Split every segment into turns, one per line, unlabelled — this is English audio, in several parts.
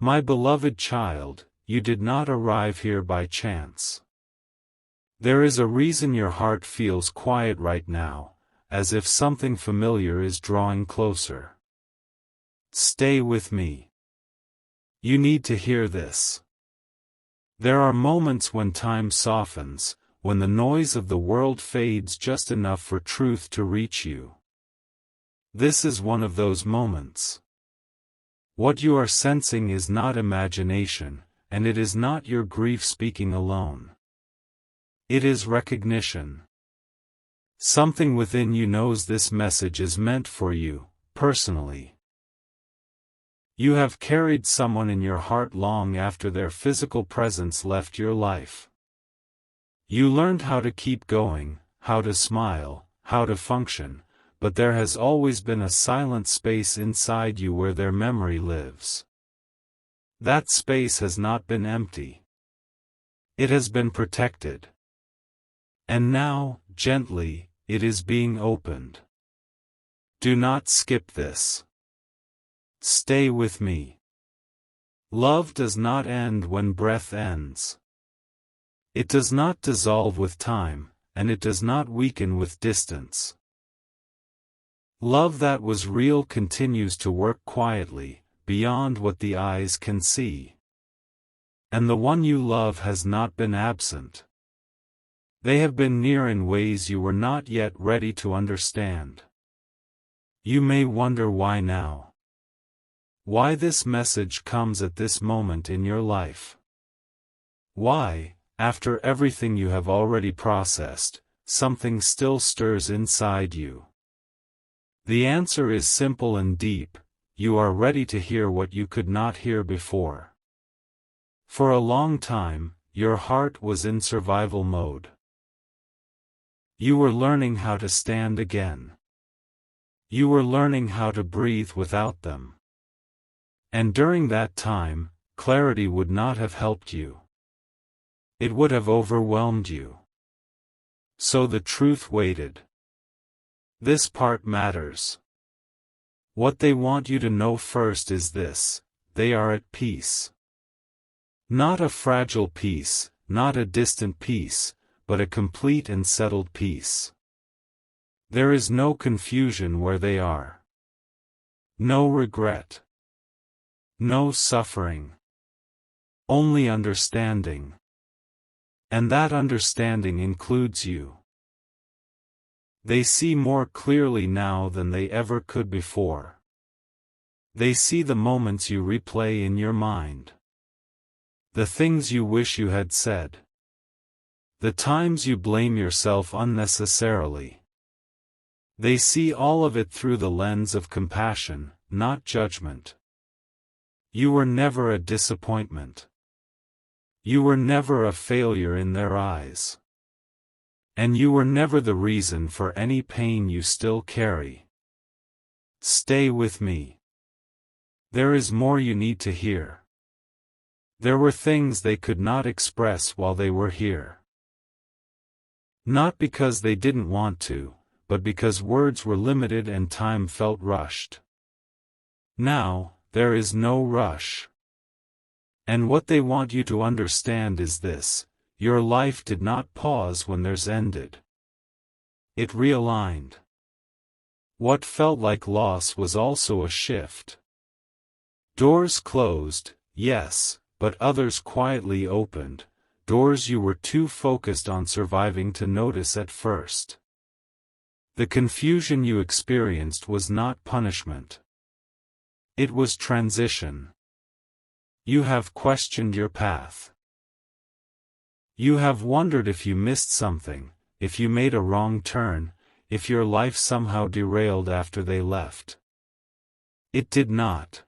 My beloved child, you did not arrive here by chance. There is a reason your heart feels quiet right now, as if something familiar is drawing closer. Stay with me. You need to hear this. There are moments when time softens, when the noise of the world fades just enough for truth to reach you. This is one of those moments. What you are sensing is not imagination, and it is not your grief speaking alone. It is recognition. Something within you knows this message is meant for you, personally. You have carried someone in your heart long after their physical presence left your life. You learned how to keep going, how to smile, how to function, but there has always been a silent space inside you where their memory lives. That space has not been empty. It has been protected. And now, gently, it is being opened. Do not skip this. Stay with me. Love does not end when breath ends. It does not dissolve with time, and it does not weaken with distance. Love that was real continues to work quietly, beyond what the eyes can see. And the one you love has not been absent. They have been near in ways you were not yet ready to understand. You may wonder why now. Why this message comes at this moment in your life. Why, after everything you have already processed, something still stirs inside you. The answer is simple and deep: you are ready to hear what you could not hear before. For a long time, your heart was in survival mode. You were learning how to stand again. You were learning how to breathe without them. And during that time, clarity would not have helped you. It would have overwhelmed you. So the truth waited. This part matters. What they want you to know first is this: they are at peace. Not a fragile peace, not a distant peace, but a complete and settled peace. There is no confusion where they are. No regret. No suffering. Only understanding. And that understanding includes you. They see more clearly now than they ever could before. They see the moments you replay in your mind. The things you wish you had said. The times you blame yourself unnecessarily. They see all of it through the lens of compassion, not judgment. You were never a disappointment. You were never a failure in their eyes. And you were never the reason for any pain you still carry. Stay with me. There is more you need to hear. There were things they could not express while they were here. Not because they didn't want to, but because words were limited and time felt rushed. Now, there is no rush. And what they want you to understand is this: your life did not pause when theirs ended. It realigned. What felt like loss was also a shift. Doors closed, yes, but others quietly opened, doors you were too focused on surviving to notice at first. The confusion you experienced was not punishment. It was transition. You have questioned your path. You have wondered if you missed something, if you made a wrong turn, if your life somehow derailed after they left. It did not.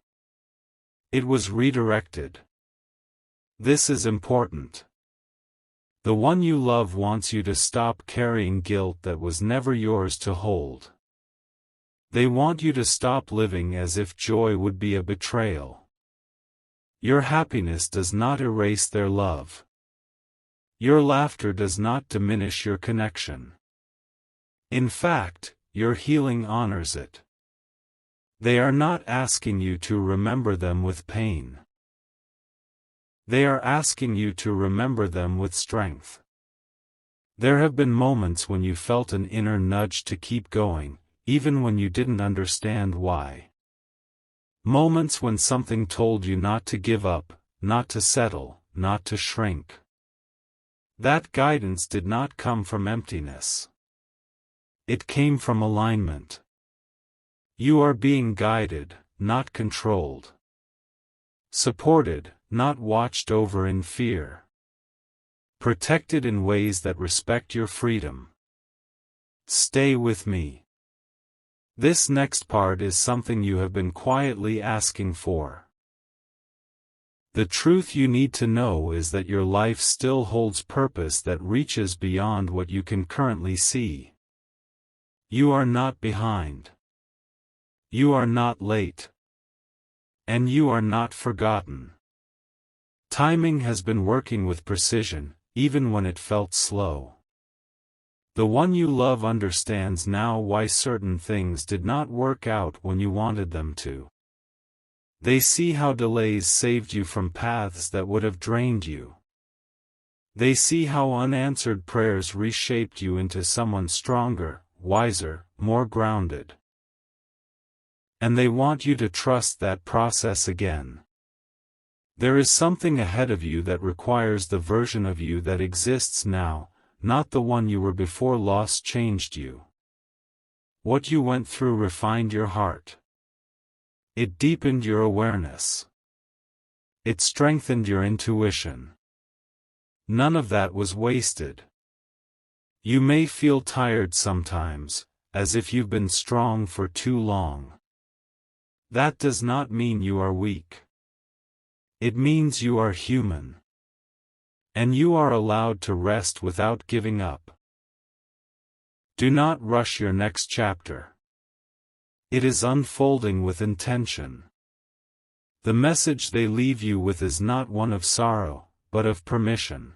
It was redirected. This is important. The one you love wants you to stop carrying guilt that was never yours to hold. They want you to stop living as if joy would be a betrayal. Your happiness does not erase their love. Your laughter does not diminish your connection. In fact, your healing honors it. They are not asking you to remember them with pain. They are asking you to remember them with strength. There have been moments when you felt an inner nudge to keep going, even when you didn't understand why. Moments when something told you not to give up, not to settle, not to shrink. That guidance did not come from emptiness. It came from alignment. You are being guided, not controlled. Supported, not watched over in fear. Protected in ways that respect your freedom. Stay with me. This next part is something you have been quietly asking for. The truth you need to know is that your life still holds purpose that reaches beyond what you can currently see. You are not behind. You are not late. And you are not forgotten. Timing has been working with precision, even when it felt slow. The one you love understands now why certain things did not work out when you wanted them to. They see how delays saved you from paths that would have drained you. They see how unanswered prayers reshaped you into someone stronger, wiser, more grounded. And they want you to trust that process again. There is something ahead of you that requires the version of you that exists now, not the one you were before loss changed you. What you went through refined your heart. It deepened your awareness. It strengthened your intuition. None of that was wasted. You may feel tired sometimes, as if you've been strong for too long. That does not mean you are weak. It means you are human. And you are allowed to rest without giving up. Do not rush your next chapter. It is unfolding with intention. The message they leave you with is not one of sorrow, but of permission.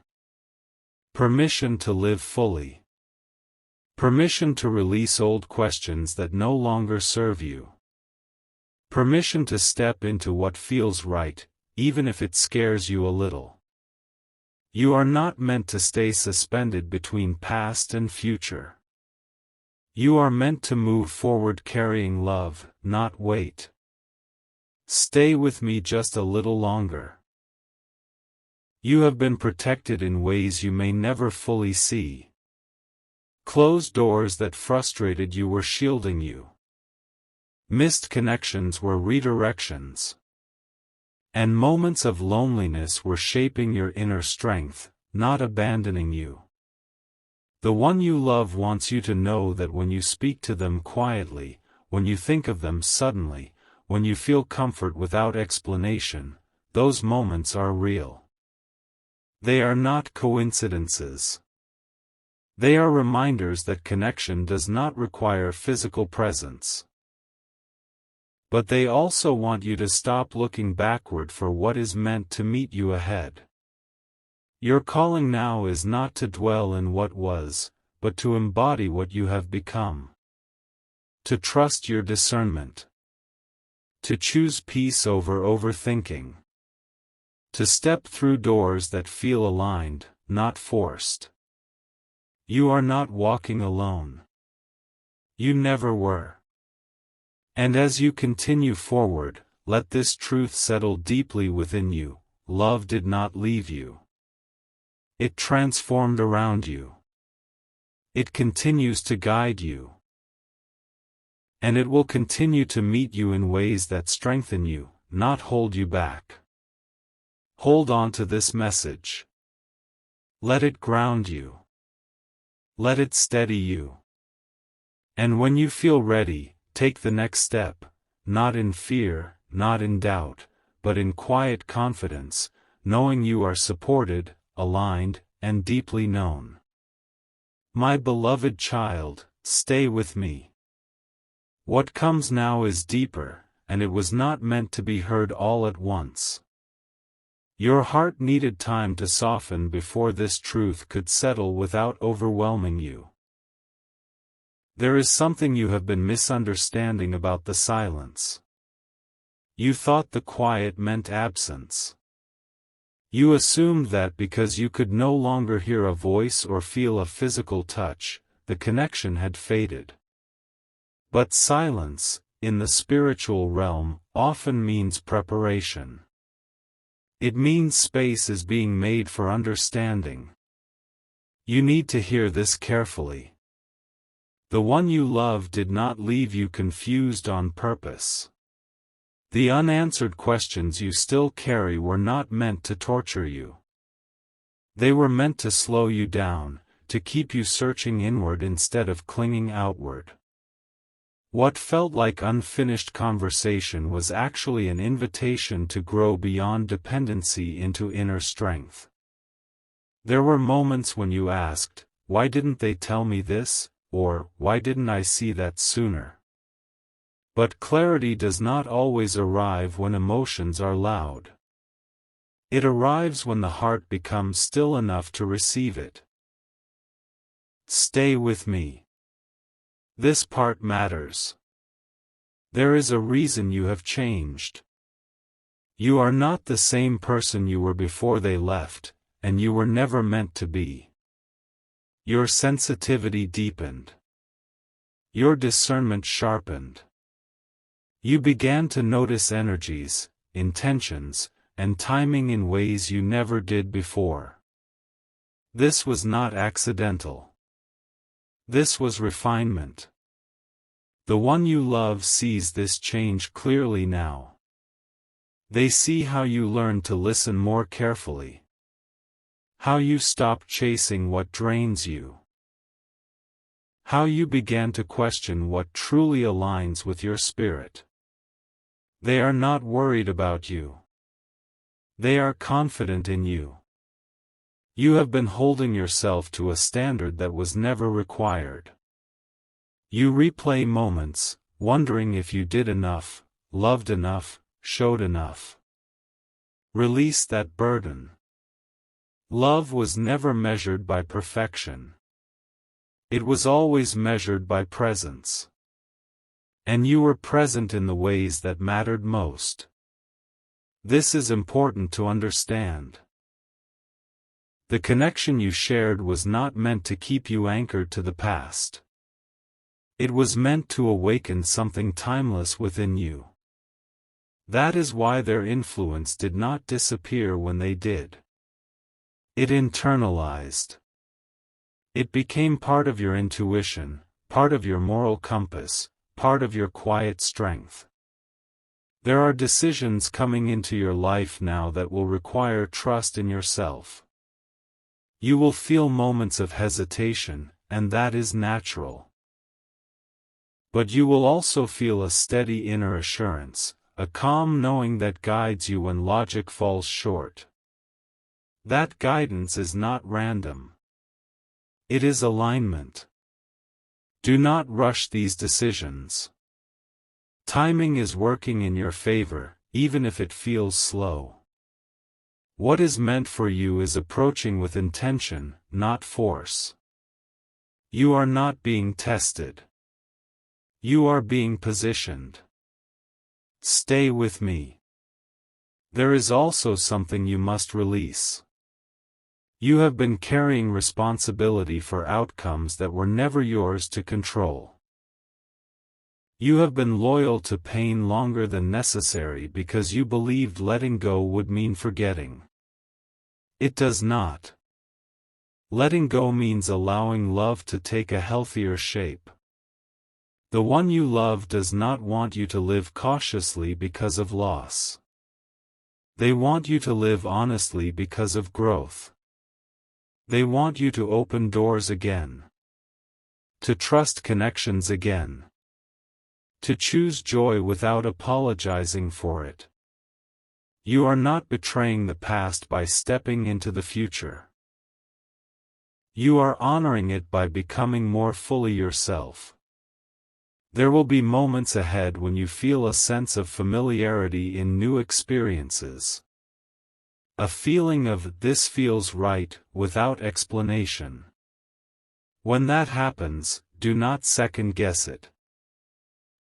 Permission to live fully. Permission to release old questions that no longer serve you. Permission to step into what feels right, even if it scares you a little. You are not meant to stay suspended between past and future. You are meant to move forward carrying love, not weight. Stay with me just a little longer. You have been protected in ways you may never fully see. Closed doors that frustrated you were shielding you. Missed connections were redirections. And moments of loneliness were shaping your inner strength, not abandoning you. The one you love wants you to know that when you speak to them quietly, when you think of them suddenly, when you feel comfort without explanation, those moments are real. They are not coincidences. They are reminders that connection does not require physical presence. But they also want you to stop looking backward for what is meant to meet you ahead. Your calling now is not to dwell in what was, but to embody what you have become. To trust your discernment. To choose peace over overthinking. To step through doors that feel aligned, not forced. You are not walking alone. You never were. And as you continue forward, let this truth settle deeply within you: love did not leave you. It transformed around you. It continues to guide you. And it will continue to meet you in ways that strengthen you, not hold you back. Hold on to this message. Let it ground you. Let it steady you. And when you feel ready, take the next step, not in fear, not in doubt, but in quiet confidence, knowing you are supported, aligned, and deeply known. My beloved child, stay with me. What comes now is deeper, and it was not meant to be heard all at once. Your heart needed time to soften before this truth could settle without overwhelming you. There is something you have been misunderstanding about the silence. You thought the quiet meant absence. You assumed that because you could no longer hear a voice or feel a physical touch, the connection had faded. But silence, in the spiritual realm, often means preparation. It means space is being made for understanding. You need to hear this carefully. The one you love did not leave you confused on purpose. The unanswered questions you still carry were not meant to torture you. They were meant to slow you down, to keep you searching inward instead of clinging outward. What felt like unfinished conversation was actually an invitation to grow beyond dependency into inner strength. There were moments when you asked, "Why didn't they tell me this?" or "Why didn't I see that sooner?" But clarity does not always arrive when emotions are loud. It arrives when the heart becomes still enough to receive it. Stay with me. This part matters. There is a reason you have changed. You are not the same person you were before they left, and you were never meant to be. Your sensitivity deepened. Your discernment sharpened. You began to notice energies, intentions, and timing in ways you never did before. This was not accidental. This was refinement. The one you love sees this change clearly now. They see how you learned to listen more carefully. How you stopped chasing what drains you. How you began to question what truly aligns with your spirit. They are not worried about you. They are confident in you. You have been holding yourself to a standard that was never required. You replay moments, wondering if you did enough, loved enough, showed enough. Release that burden. Love was never measured by perfection. It was always measured by presence. And you were present in the ways that mattered most. This is important to understand. The connection you shared was not meant to keep you anchored to the past. It was meant to awaken something timeless within you. That is why their influence did not disappear when they did. It internalized. It became part of your intuition, part of your moral compass, part of your quiet strength. There are decisions coming into your life now that will require trust in yourself. You will feel moments of hesitation, and that is natural. But you will also feel a steady inner assurance, a calm knowing that guides you when logic falls short. That guidance is not random. It is alignment. Do not rush these decisions. Timing is working in your favor, even if it feels slow. What is meant for you is approaching with intention, not force. You are not being tested. You are being positioned. Stay with me. There is also something you must release. You have been carrying responsibility for outcomes that were never yours to control. You have been loyal to pain longer than necessary because you believed letting go would mean forgetting. It does not. Letting go means allowing love to take a healthier shape. The one you love does not want you to live cautiously because of loss. They want you to live honestly because of growth. They want you to open doors again. To trust connections again. To choose joy without apologizing for it. You are not betraying the past by stepping into the future. You are honoring it by becoming more fully yourself. There will be moments ahead when you feel a sense of familiarity in new experiences. A feeling of "this feels right," without explanation. When that happens, do not second-guess it.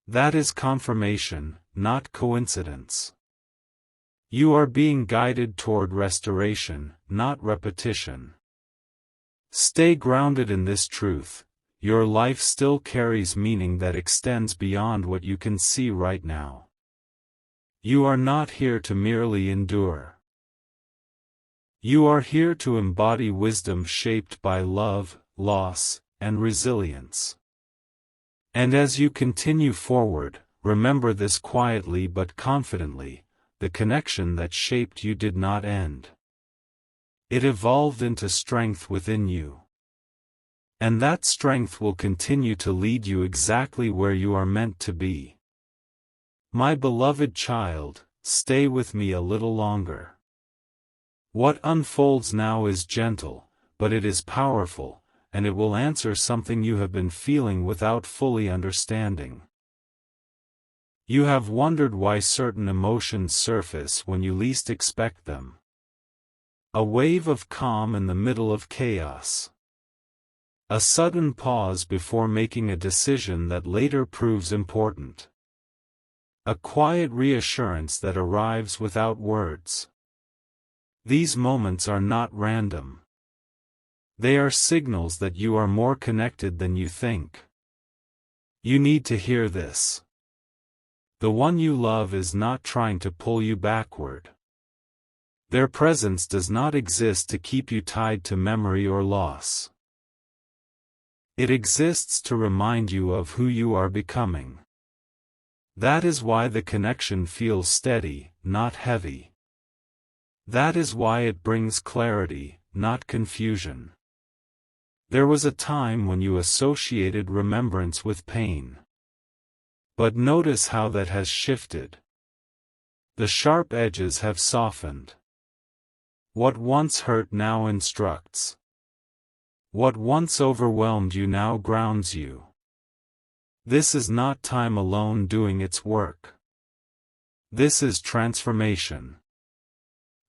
That is confirmation, not coincidence. You are being guided toward restoration, not repetition. Stay grounded in this truth. Your life still carries meaning that extends beyond what you can see right now. You are not here to merely endure. You are here to embody wisdom shaped by love, loss, and resilience. And as you continue forward, remember this quietly but confidently: the connection that shaped you did not end. It evolved into strength within you. And that strength will continue to lead you exactly where you are meant to be. My beloved child, stay with me a little longer. What unfolds now is gentle, but it is powerful, and it will answer something you have been feeling without fully understanding. You have wondered why certain emotions surface when you least expect them. A wave of calm in the middle of chaos. A sudden pause before making a decision that later proves important. A quiet reassurance that arrives without words. These moments are not random. They are signals that you are more connected than you think. You need to hear this. The one you love is not trying to pull you backward. Their presence does not exist to keep you tied to memory or loss. It exists to remind you of who you are becoming. That is why the connection feels steady, not heavy. That is why it brings clarity, not confusion. There was a time when you associated remembrance with pain. But notice how that has shifted. The sharp edges have softened. What once hurt now instructs. What once overwhelmed you now grounds you. This is not time alone doing its work. This is transformation.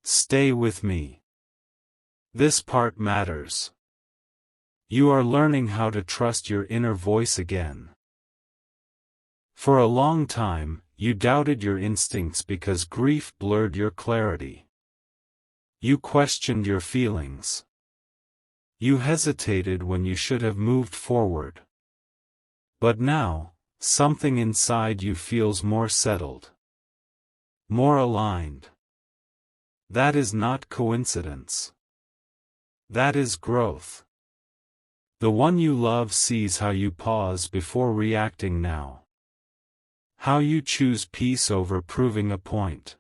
Stay with me. This part matters. You are learning how to trust your inner voice again. For a long time, you doubted your instincts because grief blurred your clarity. You questioned your feelings. You hesitated when you should have moved forward. But now, something inside you feels more settled. More aligned. That is not coincidence. That is growth. The one you love sees how you pause before reacting now. How you choose peace over proving a point.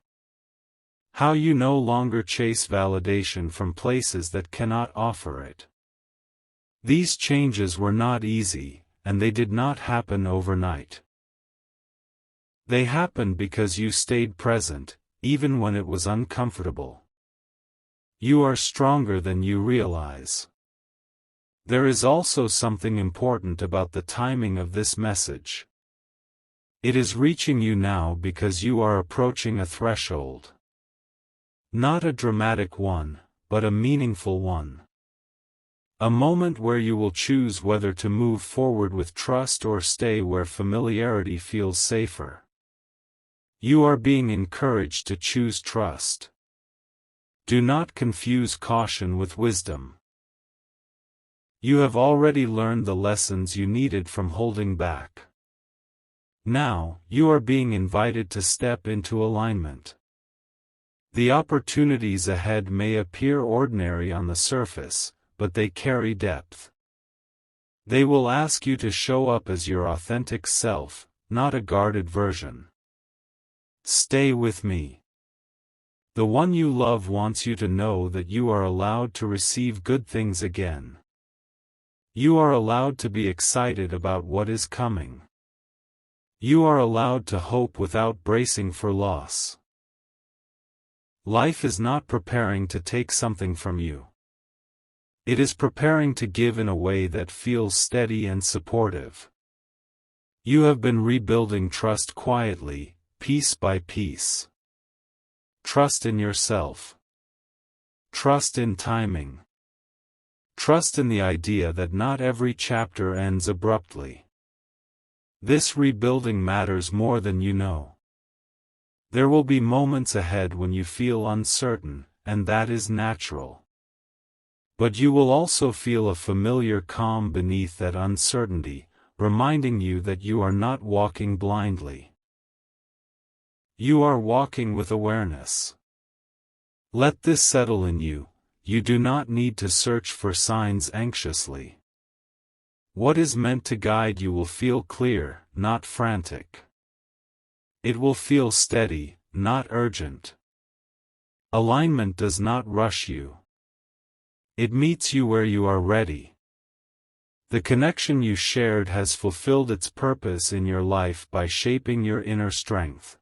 How you no longer chase validation from places that cannot offer it. These changes were not easy, and they did not happen overnight. They happened because you stayed present, even when it was uncomfortable. You are stronger than you realize. There is also something important about the timing of this message. It is reaching you now because you are approaching a threshold. Not a dramatic one, but a meaningful one. A moment where you will choose whether to move forward with trust or stay where familiarity feels safer. You are being encouraged to choose trust. Do not confuse caution with wisdom. You have already learned the lessons you needed from holding back. Now, you are being invited to step into alignment. The opportunities ahead may appear ordinary on the surface, but they carry depth. They will ask you to show up as your authentic self, not a guarded version. Stay with me. The one you love wants you to know that you are allowed to receive good things again. You are allowed to be excited about what is coming. You are allowed to hope without bracing for loss. Life is not preparing to take something from you. It is preparing to give in a way that feels steady and supportive. You have been rebuilding trust quietly, piece by piece. Trust in yourself. Trust in timing. Trust in the idea that not every chapter ends abruptly. This rebuilding matters more than you know. There will be moments ahead when you feel uncertain, and that is natural. But you will also feel a familiar calm beneath that uncertainty, reminding you that you are not walking blindly. You are walking with awareness. Let this settle in you. You do not need to search for signs anxiously. What is meant to guide you will feel clear, not frantic. It will feel steady, not urgent. Alignment does not rush you. It meets you where you are ready. The connection you shared has fulfilled its purpose in your life by shaping your inner strength.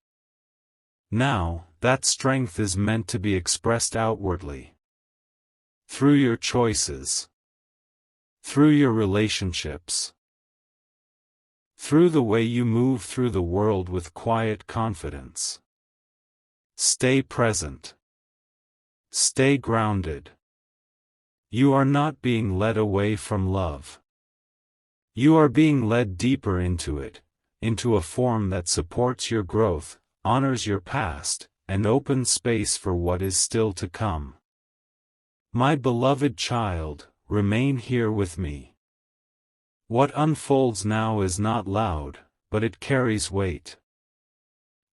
Now, that strength is meant to be expressed outwardly. Through your choices. Through your relationships. Through the way you move through the world with quiet confidence. Stay present. Stay grounded. You are not being led away from love. You are being led deeper into it, into a form that supports your growth, honors your past, and opens space for what is still to come. My beloved child, remain here with me. What unfolds now is not loud, but it carries weight.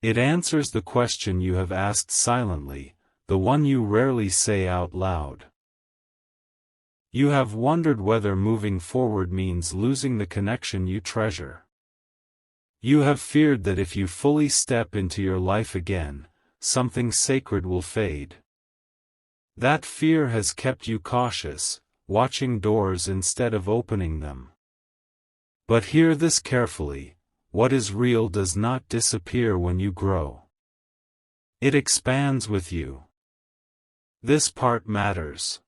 It answers the question you have asked silently, the one you rarely say out loud. You have wondered whether moving forward means losing the connection you treasure. You have feared that if you fully step into your life again, something sacred will fade. That fear has kept you cautious, watching doors instead of opening them. But hear this carefully: what is real does not disappear when you grow. It expands with you. This part matters.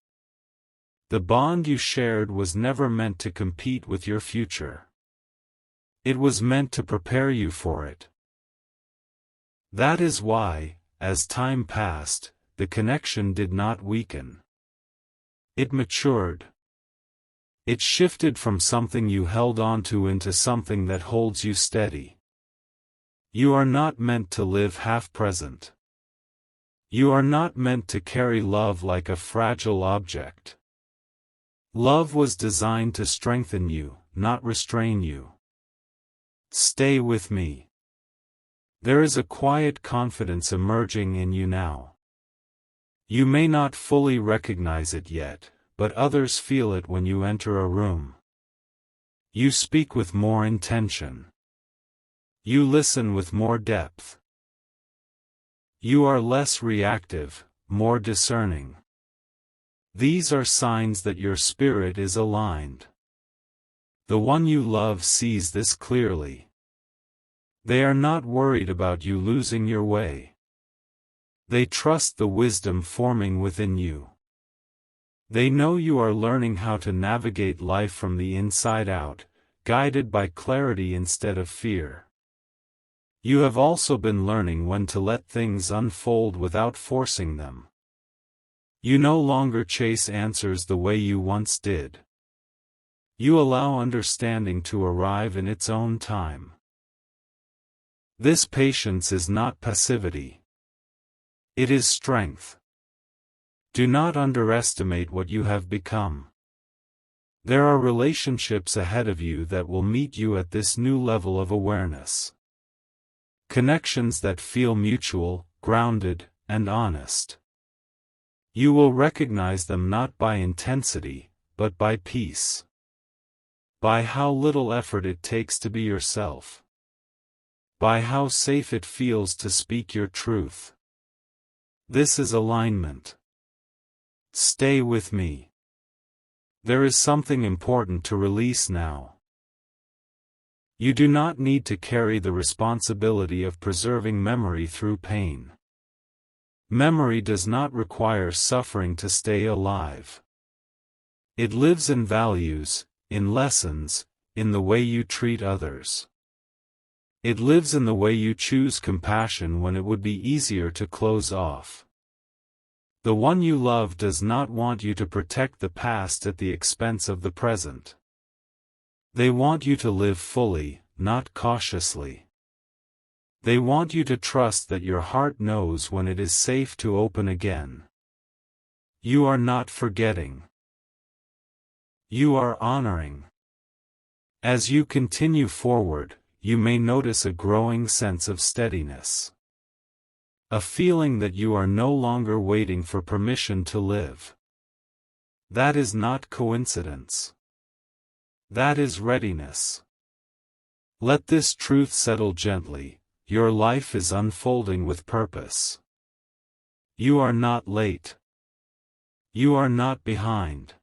The bond you shared was never meant to compete with your future. It was meant to prepare you for it. That is why, as time passed, the connection did not weaken. It matured. It shifted from something you held onto into something that holds you steady. You are not meant to live half-present. You are not meant to carry love like a fragile object. Love was designed to strengthen you, not restrain you. Stay with me. There is a quiet confidence emerging in you now. You may not fully recognize it yet, but others feel it when you enter a room. You speak with more intention. You listen with more depth. You are less reactive, more discerning. These are signs that your spirit is aligned. The one you love sees this clearly. They are not worried about you losing your way. They trust the wisdom forming within you. They know you are learning how to navigate life from the inside out, guided by clarity instead of fear. You have also been learning when to let things unfold without forcing them. You no longer chase answers the way you once did. You allow understanding to arrive in its own time. This patience is not passivity. It is strength. Do not underestimate what you have become. There are relationships ahead of you that will meet you at this new level of awareness. Connections that feel mutual, grounded, and honest. You will recognize them not by intensity, but by peace. By how little effort it takes to be yourself. By how safe it feels to speak your truth. This is alignment. Stay with me. There is something important to release now. You do not need to carry the responsibility of preserving memory through pain. Memory does not require suffering to stay alive. It lives in values, in lessons, in the way you treat others. It lives in the way you choose compassion when it would be easier to close off. The one you love does not want you to protect the past at the expense of the present. They want you to live fully, not cautiously. They want you to trust that your heart knows when it is safe to open again. You are not forgetting. You are honoring. As you continue forward, you may notice a growing sense of steadiness. A feeling that you are no longer waiting for permission to live. That is not coincidence. That is readiness. Let this truth settle gently. Your life is unfolding with purpose. You are not late. You are not behind.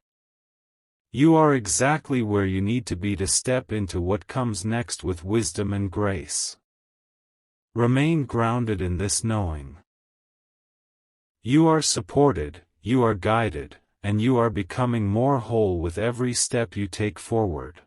You are exactly where you need to be to step into what comes next with wisdom and grace. Remain grounded in this knowing. You are supported, you are guided, and you are becoming more whole with every step you take forward.